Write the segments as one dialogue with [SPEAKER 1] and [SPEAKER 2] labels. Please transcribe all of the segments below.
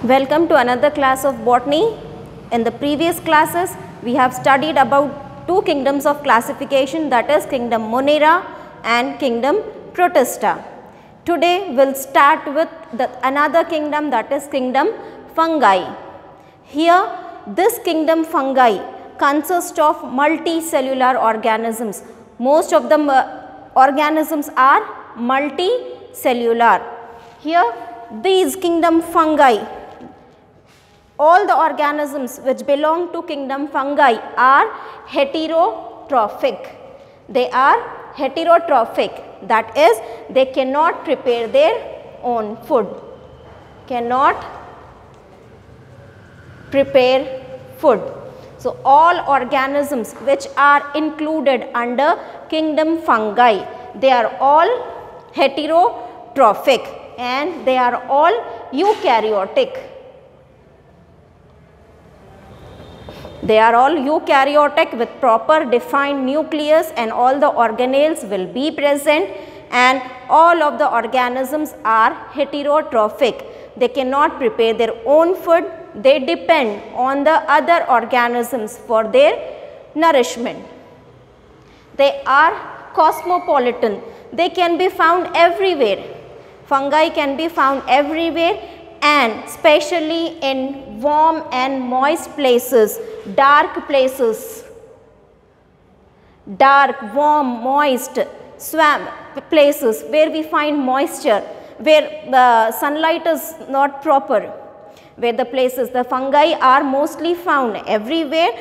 [SPEAKER 1] Welcome to another class of botany. In the previous classes, we have studied about two kingdoms of classification, that is kingdom Monera and kingdom Protista. Today we will start with another kingdom, that is kingdom Fungi. Here this kingdom Fungi consists of multicellular organisms. Most of the organisms are multicellular. Here these kingdom Fungi, all the organisms which belong to kingdom Fungi are heterotrophic. They are heterotrophic, that is they cannot prepare their own food, cannot prepare food. So, all organisms which are included under kingdom Fungi, they are all heterotrophic and they are all eukaryotic. They are all eukaryotic with proper defined nucleus, and all the organelles will be present, and all of the organisms are heterotrophic. They cannot prepare their own food. They depend on the other organisms for their nourishment. They are cosmopolitan. They can be found everywhere. Fungi can be found everywhere, and especially in warm and moist places, dark places, dark, warm, moist, swamp places where we find moisture, where the sunlight is not proper, where the places, the fungi are mostly found everywhere,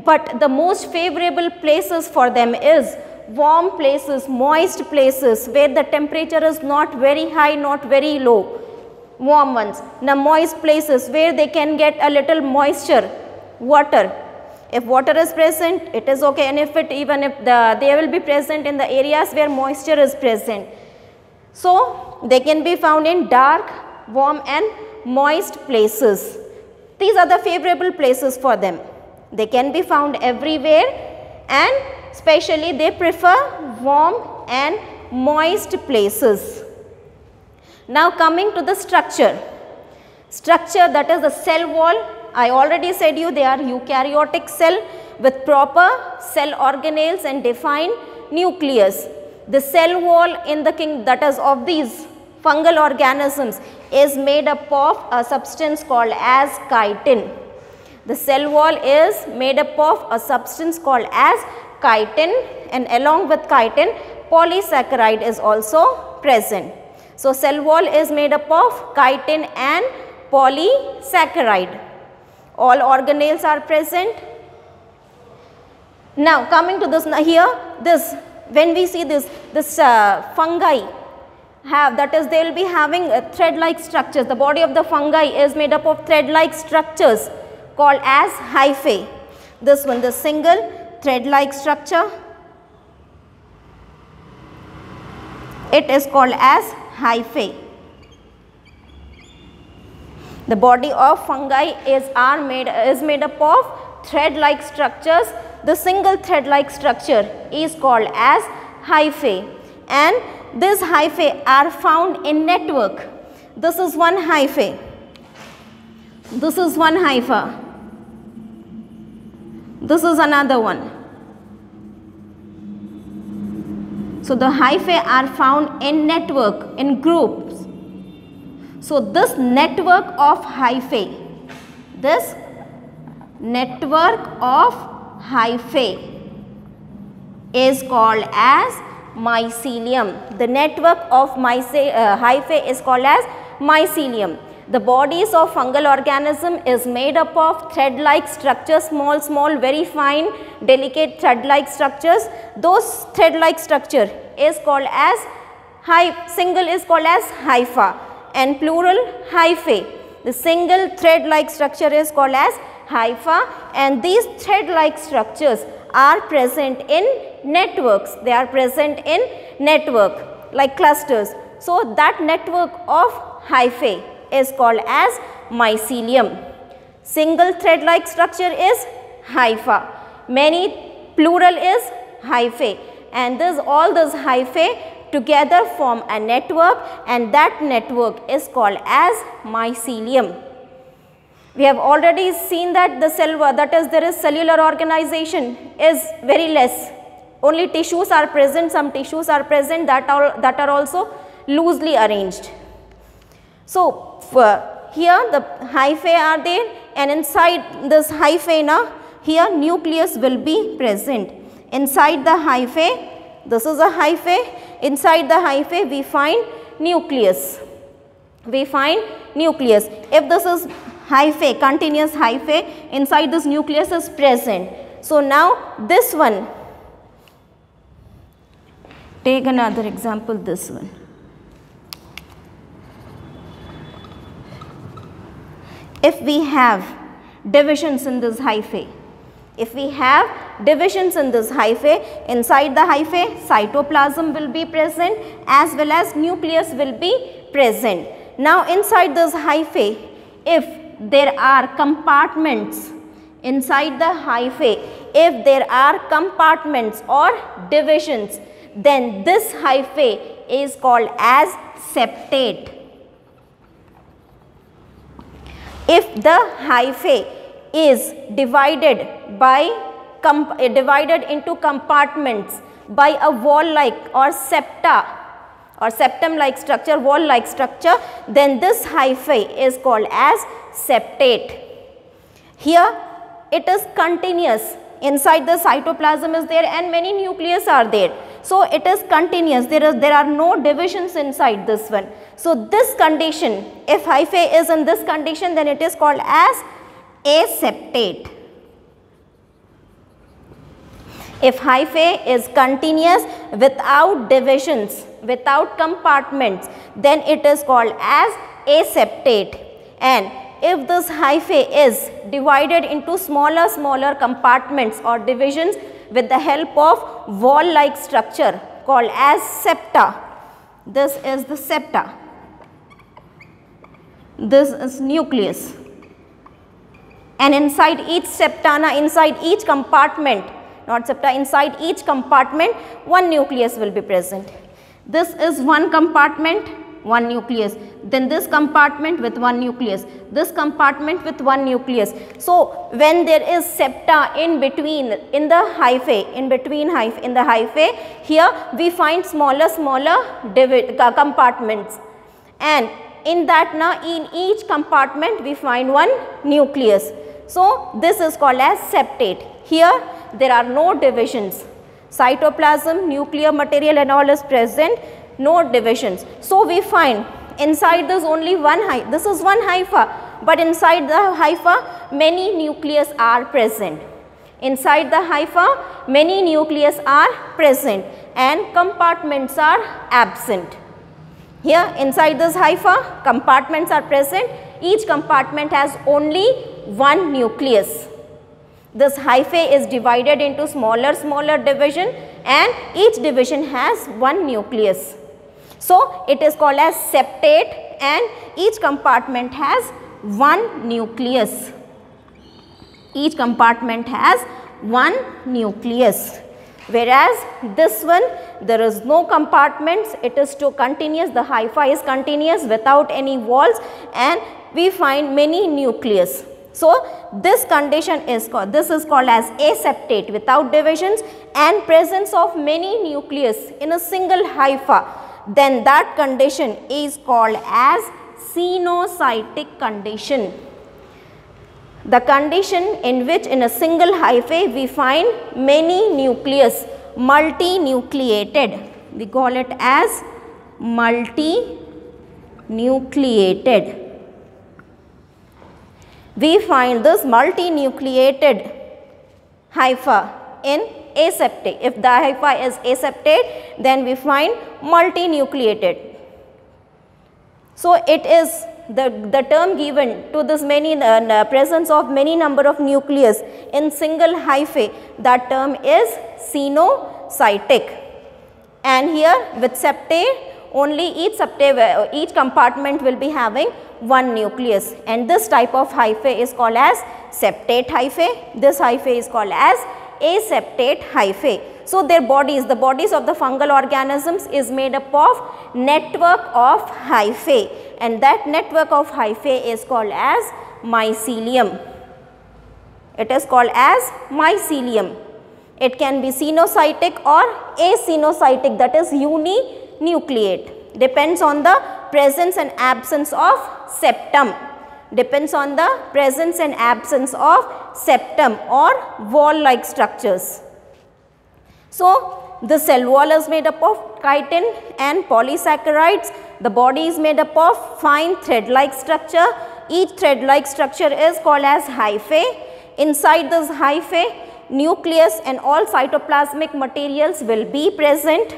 [SPEAKER 1] but the most favorable places for them is warm places, moist places where the temperature is not very high, not very low. Warm ones, the moist places where they can get a little moisture, water. If water is present, it is okay, and they will be present in the areas where moisture is present. So, they can be found in dark, warm and moist places. These are the favorable places for them. They can be found everywhere, and especially they prefer warm and moist places. Now coming to the structure, that is the cell wall. I already said you they are eukaryotic cell with proper cell organelles and defined nucleus. The cell wall in the that is of these fungal organisms is made up of a substance called as chitin. The cell wall is made up of a substance called as chitin, and along with chitin polysaccharide is also present. So, cell wall is made up of chitin and polysaccharide. All organelles are present. Now, coming to this here, when we see this fungi have, that is they will be having thread-like structures. The body of the fungi is made up of thread-like structures called as hyphae. This one, the single thread-like structure, it is called as hyphae. The body of fungi is made up of thread-like structures. The single thread-like structure is called as hyphae, and these hyphae are found in network. This is one hyphae. This is one hypha. This is another one. So, the hyphae are found in network, in groups. So, this network of hyphae is called as mycelium. The network of hyphae is called as mycelium. The bodies of fungal organism is made up of thread-like structures, small, very fine, delicate thread-like structures. Those thread-like structure is called as single is called as hypha, and plural hyphae. The single thread-like structure is called as hypha, and these thread-like structures are present in networks. They are present in network like clusters. So, that network of hyphae is called as mycelium. Single thread-like structure is hypha, many plural is hyphae, and all those hyphae together form a network, and that network is called as mycelium. We have already seen that the cell, that is there is cellular organization is very less. Only tissues are present, some tissues are present that are also loosely arranged. So, here the hyphae are there, and inside this hyphae now, here nucleus will be present. Inside the hyphae, this is a hyphae, inside the hyphae we find nucleus. We find nucleus. If this is hyphae, continuous hyphae, inside this nucleus is present. So, now this one, take another example, this one. If we have divisions in this hyphae, if we have divisions in this hyphae, inside the hyphae cytoplasm will be present as well as nucleus will be present. Now, inside this hyphae, if there are compartments inside the hyphae, if there are compartments or divisions, then this hyphae is called as septate. If the hyphae is divided into compartments by a wall-like or septa or septum-like structure, wall-like structure, then this hyphae is called as septate. Here it is continuous. Inside the cytoplasm is there and many nucleus are there. So, it is continuous. There are no divisions inside this one. So, this condition, if hyphae is in this condition, then it is called as aseptate. If hyphae is continuous without divisions, without compartments, then it is called as aseptate. And if this hyphae is divided into smaller compartments or divisions with the help of wall-like structure called as septa, this is the septa, this is nucleus, and inside each septana, inside each compartment, not septa, inside each compartment one nucleus will be present. This is one compartment, one nucleus, then this compartment with one nucleus, this compartment with one nucleus. So, when there is septa in between, in the hyphae, in the hyphae, here we find smaller compartments, and in that now in each compartment we find one nucleus. So, this is called as septate. Here there are no divisions, cytoplasm, nuclear material and all is present, no divisions. So, we find inside this only one hypha, this is one hypha, but inside the hypha many nucleus are present. Inside the hypha many nucleus are present and compartments are absent. Here inside this hypha compartments are present, each compartment has only one nucleus. This hyphae is divided into smaller division and each division has one nucleus. So, it is called as septate and each compartment has one nucleus. Each compartment has one nucleus. Whereas, this one there is no compartments, it is too continuous, the hypha is continuous without any walls and we find many nucleus. So, this condition is called, this is called as aseptate, without divisions and presence of many nucleus in a single hypha, then that condition is called as cenocytic condition. The condition in which in a single hyphae we find many nucleus, multinucleated, we call it as multinucleated. We find this multinucleated hypha in aseptate. If the hypha is aseptate, then we find multinucleated. So, it is the term given to this many presence of many number of nucleus in single hyphae, that term is cenocytic. And here with septate, only each compartment will be having one nucleus, and this type of hyphae is called as septate hyphae. This hyphae is called as aseptate hyphae. So, their bodies, the bodies of the fungal organisms is made up of network of hyphae, and that network of hyphae is called as mycelium. It is called as mycelium. It can be cenocytic or acenocytic, that is uninucleate. Depends on the presence and absence of septum. Depends on the presence and absence of septum or wall-like structures. So, the cell wall is made up of chitin and polysaccharides. The body is made up of fine thread-like structure. Each thread-like structure is called as hyphae. Inside this hyphae, nucleus and all cytoplasmic materials will be present.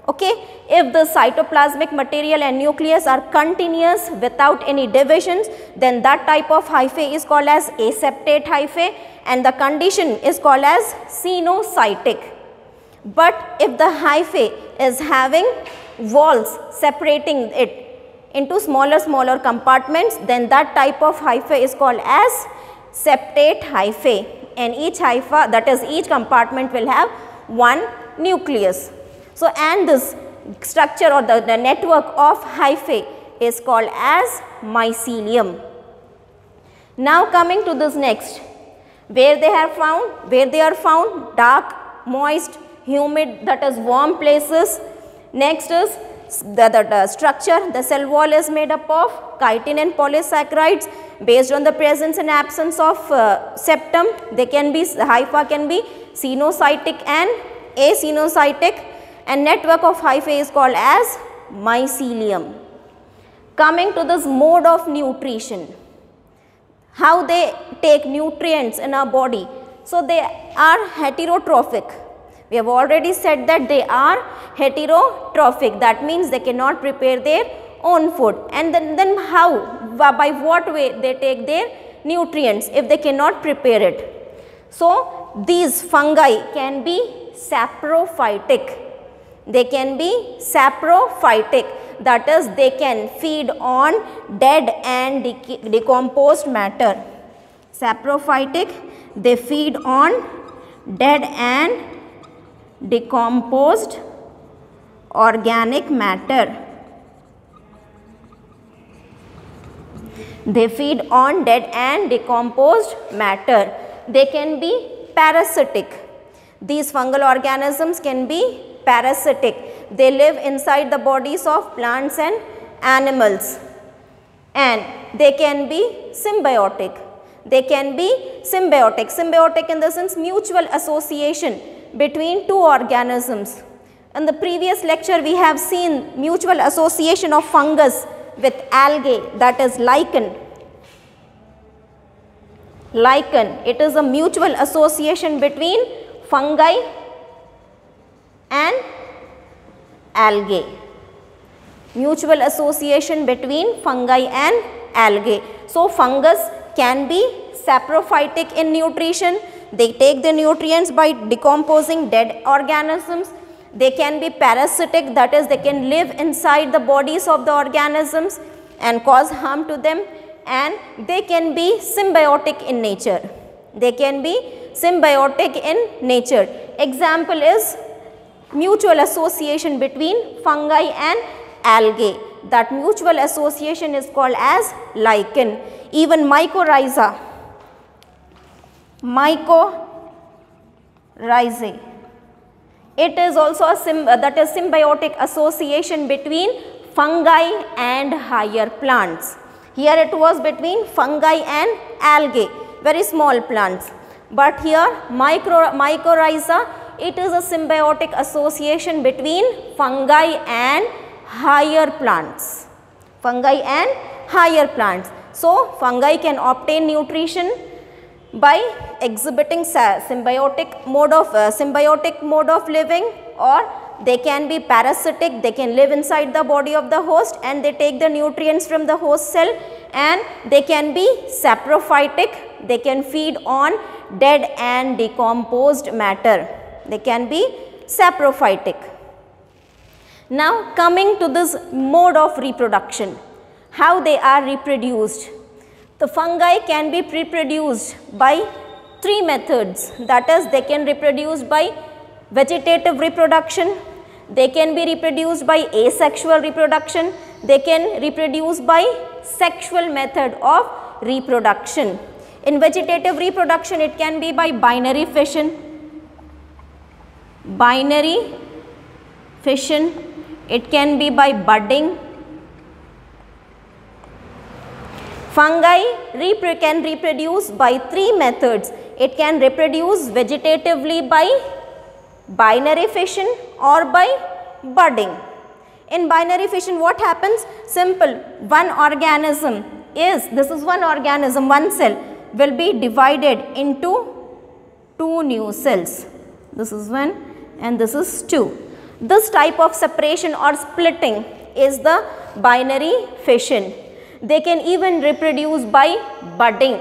[SPEAKER 1] Okay. If the cytoplasmic material and nucleus are continuous without any divisions, then that type of hyphae is called as aseptate hyphae, and the condition is called as cenocytic. But if the hyphae is having walls separating it into smaller compartments, then that type of hyphae is called as septate hyphae, and each hypha, that is each compartment, will have one nucleus. So, and this structure or the network of hyphae is called as mycelium. Now coming to this next, where they are found dark, moist, humid, that is warm places. Next is the structure. The cell wall is made up of chitin and polysaccharides. Based on the presence and absence of septum, they can be, the hypha can be cenocytic and acenocytic, and network of hyphae is called as mycelium. Coming to this mode of nutrition, how they take nutrients in our body. So, they are heterotrophic. We have already said that they are heterotrophic, that means they cannot prepare their own food. And then how, by what way they take their nutrients if they cannot prepare it. So, these fungi can be saprophytic. They can be saprophytic, that is they can feed on dead and decomposed matter. Saprophytic, they feed on dead and decomposed organic matter. They feed on dead and decomposed matter. They can be parasitic. These fungal organisms can be parasitic. They live inside the bodies of plants and animals, and they can be symbiotic. They can be symbiotic. Symbiotic in the sense mutual association between two organisms. In the previous lecture, we have seen mutual association of fungus with algae, that is lichen. Lichen, it is a mutual association between fungi and algae. Mutual association between fungi and algae. So, fungus can be saprophytic in nutrition. They take the nutrients by decomposing dead organisms. They can be parasitic, that is they can live inside the bodies of the organisms and cause harm to them, and they can be symbiotic in nature. They can be symbiotic in nature. Example is mutual association between fungi and algae. That mutual association is called as lichen. Even mycorrhiza, it is also a symbiotic association between fungi and higher plants. Here it was between fungi and algae, very small plants. But here mycorrhiza, it is a symbiotic association between fungi and higher plants. Fungi and higher plants. So, fungi can obtain nutrition by exhibiting symbiotic mode of living, or they can be parasitic. They can live inside the body of the host and they take the nutrients from the host cell, and they can be saprophytic. They can feed on dead and decomposed matter. They can be saprophytic. Now, coming to this mode of reproduction, how they are reproduced. The fungi can be reproduced by three methods, that is they can reproduce by vegetative reproduction, they can be reproduced by asexual reproduction, they can reproduce by sexual method of reproduction. In vegetative reproduction, it can be by binary fission. It can be by budding. Fungi can reproduce by 3 methods. It can reproduce vegetatively by binary fission or by budding. In binary fission, what happens? Simple. One organism, one cell will be divided into 2 new cells. This is 1 and this is 2. This type of separation or splitting is the binary fission. They can even reproduce by budding.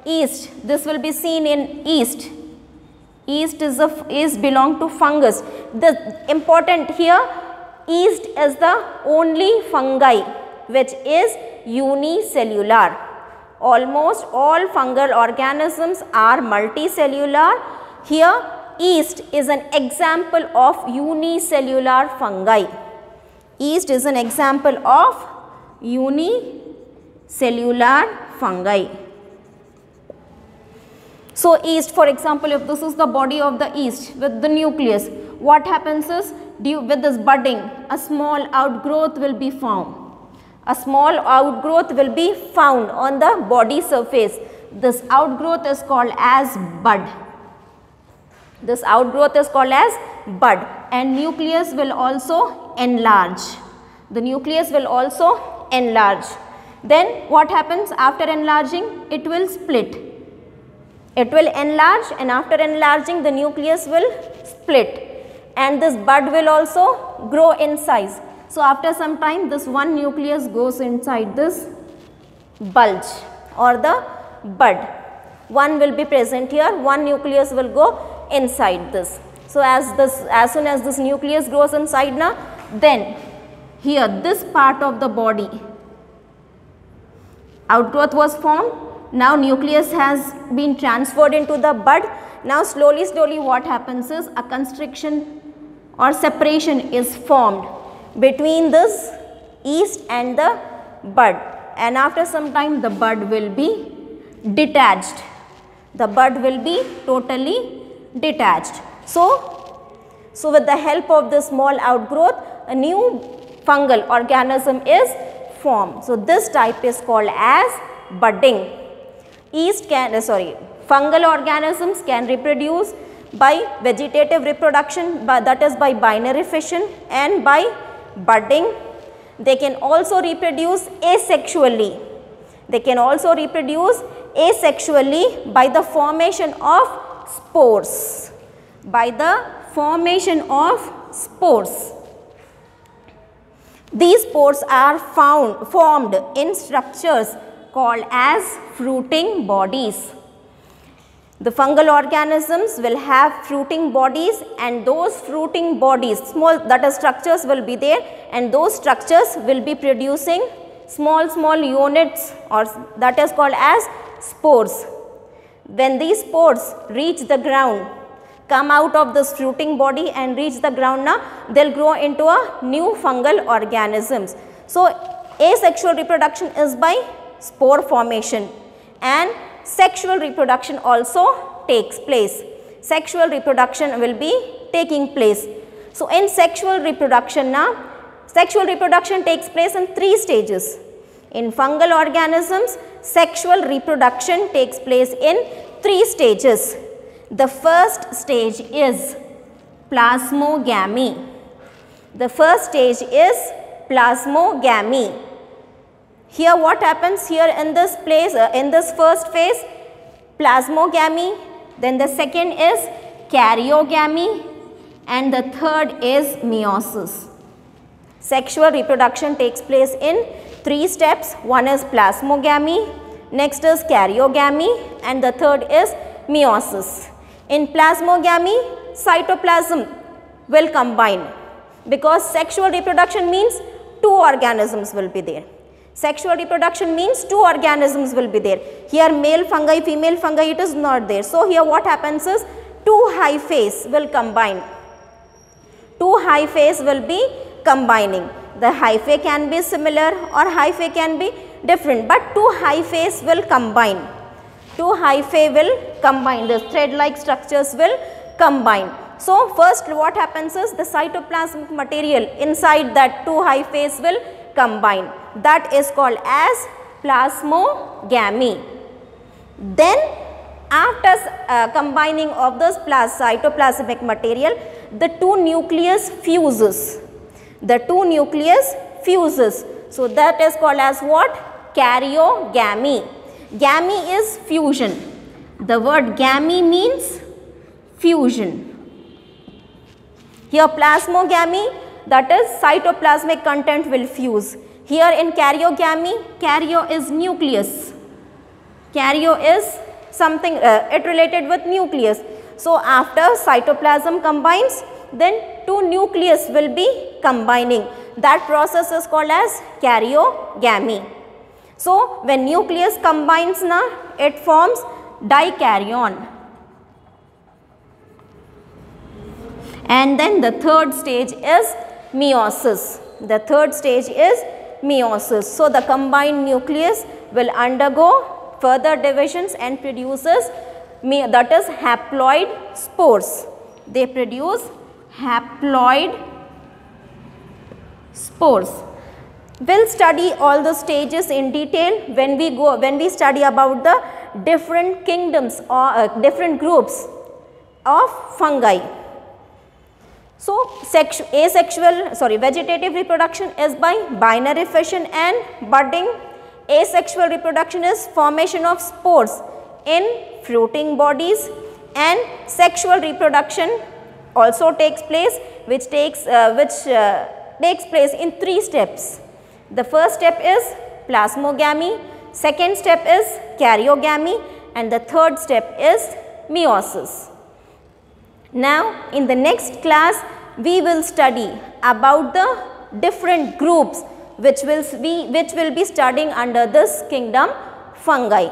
[SPEAKER 1] Yeast, this will be seen in yeast. Yeast is belong to fungus. The important here, yeast is the only fungi which is unicellular. Almost all fungal organisms are multicellular. Here, yeast is an example of unicellular fungi. Yeast is an example of unicellular fungi. So, yeast, for example, if this is the body of the yeast with the nucleus, what happens is, with this budding, a small outgrowth will be found. On the body surface. This outgrowth is called as bud. And nucleus will also enlarge. Then what happens after enlarging? It will split. It will enlarge, and after enlarging the nucleus will split, and this bud will also grow in size. So, after some time this one nucleus goes inside this bulge or the bud. One will be present here, one nucleus will go inside this. So, as soon as this nucleus grows inside now, then here this part of the body, outgrowth was formed. Now nucleus has been transferred into the bud. Now slowly what happens is, a constriction or separation is formed between this yeast and the bud, and after some time the bud will be detached. Totally detached. So with the help of this small outgrowth, a new fungal organism is formed. So this type is called as budding. Fungal organisms can reproduce by vegetative reproduction, that is by binary fission and by budding. They can also reproduce asexually. By the formation of spores. These spores are formed in structures called as fruiting bodies. The fungal organisms will have fruiting bodies, and those fruiting bodies, structures will be there, and those structures will be producing small units, or that is called as spores. When these spores reach the ground, come out of this fruiting body and reach the ground, now they will grow into a new fungal organisms. So, asexual reproduction is by spore formation, and sexual reproduction also takes place. Sexual reproduction will be taking place. So, in sexual reproduction takes place in 3 stages. In fungal organisms, sexual reproduction takes place in 3 stages. The first stage is plasmogamy. Here what happens? Here in this first phase, plasmogamy, then the second is karyogamy, and the third is meiosis. Sexual reproduction takes place in 3 steps. One is plasmogamy, next is karyogamy, and the third is meiosis. In plasmogamy, cytoplasm will combine, because sexual reproduction means 2 organisms will be there. Here male fungi, female fungi, it is not there. So, here what happens is 2 hyphae will combine. 2 hyphae will be combining. The hyphae can be similar or hyphae can be different, but two hyphae will combine. Two hyphae will combine, the thread-like structures will combine. So, first what happens is the cytoplasmic material inside that two hyphae will combine. That is called as plasmogamy. Then after combining of this cytoplasmic material, the two nucleus fuses. The two nucleus fuses. So, that is called as what? Karyogamy. Gamy is fusion. The word gamy means fusion. Here plasmogamy, that is cytoplasmic content will fuse. Here in karyogamy, karyo is nucleus. Karyo is something it related with nucleus. So, after cytoplasm combines, then two nucleus will be combining. That process is called as karyogamy. So, when nucleus combines na, it forms dikaryon. And then the third stage is meiosis. The third stage is meiosis. So, the combined nucleus will undergo further divisions and produces that is haploid spores. They produce haploid spores. We'll study all the stages in detail when we study about the different kingdoms or different groups of fungi. So, vegetative reproduction is by binary fission and budding. Asexual reproduction is formation of spores in fruiting bodies, and sexual reproduction also takes place, which takes place in 3 steps. The first step is plasmogamy, second step is karyogamy, and the third step is meiosis. Now, in the next class, we will study about the different groups which will be studying under this kingdom fungi.